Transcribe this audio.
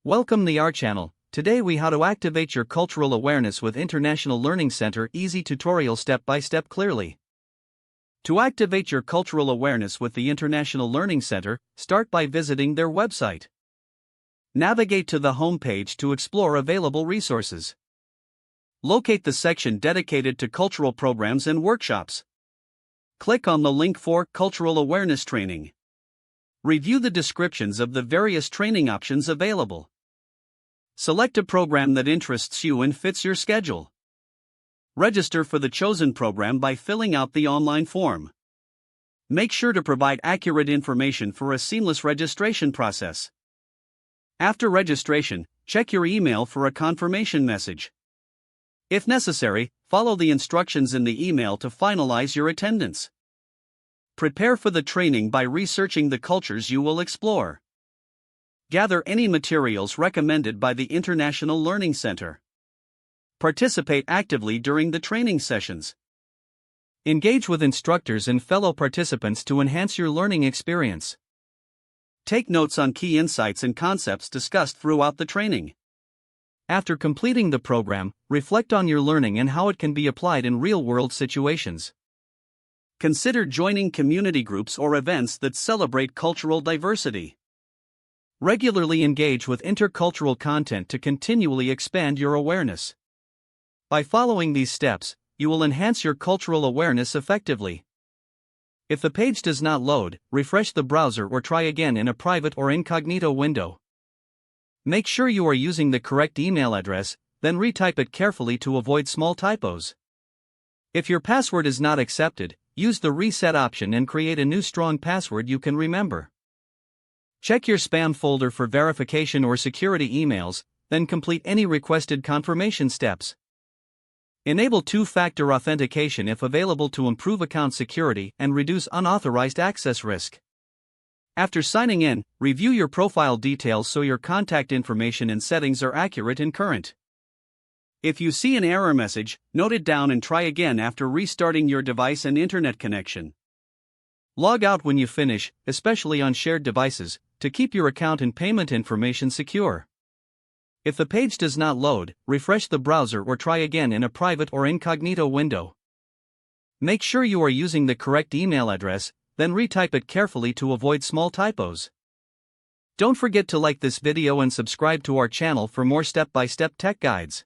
Welcome to our channel. Today we how to activate your cultural awareness with International Learning Center easy tutorial step by step clearly. To activate your cultural awareness with the International Learning Center, start by visiting their website. Navigate to the home page to explore available resources. Locate the section dedicated to cultural programs and workshops. Click on the link for Cultural Awareness Training. Review the descriptions of the various training options available. Select a program that interests you and fits your schedule. Register for the chosen program by filling out the online form. Make sure to provide accurate information for a seamless registration process. After registration, check your email for a confirmation message. If necessary, follow the instructions in the email to finalize your attendance. Prepare for the training by researching the cultures you will explore. Gather any materials recommended by the International Learning Center. Participate actively during the training sessions. Engage with instructors and fellow participants to enhance your learning experience. Take notes on key insights and concepts discussed throughout the training. After completing the program, reflect on your learning and how it can be applied in real-world situations. Consider joining community groups or events that celebrate cultural diversity. Regularly engage with intercultural content to continually expand your awareness. By following these steps, you will enhance your cultural awareness effectively. If the page does not load, refresh the browser or try again in a private or incognito window. Make sure you are using the correct email address, then retype it carefully to avoid small typos. If your password is not accepted, use the reset option and create a new strong password you can remember. Check your spam folder for verification or security emails, then complete any requested confirmation steps. Enable two-factor authentication if available to improve account security and reduce unauthorized access risk. After signing in, review your profile details so your contact information and settings are accurate and current. If you see an error message, note it down and try again after restarting your device and internet connection. Log out when you finish, especially on shared devices, to keep your account and payment information secure. If the page does not load, refresh the browser or try again in a private or incognito window. Make sure you are using the correct email address, then retype it carefully to avoid small typos. Don't forget to like this video and subscribe to our channel for more step-by-step tech guides.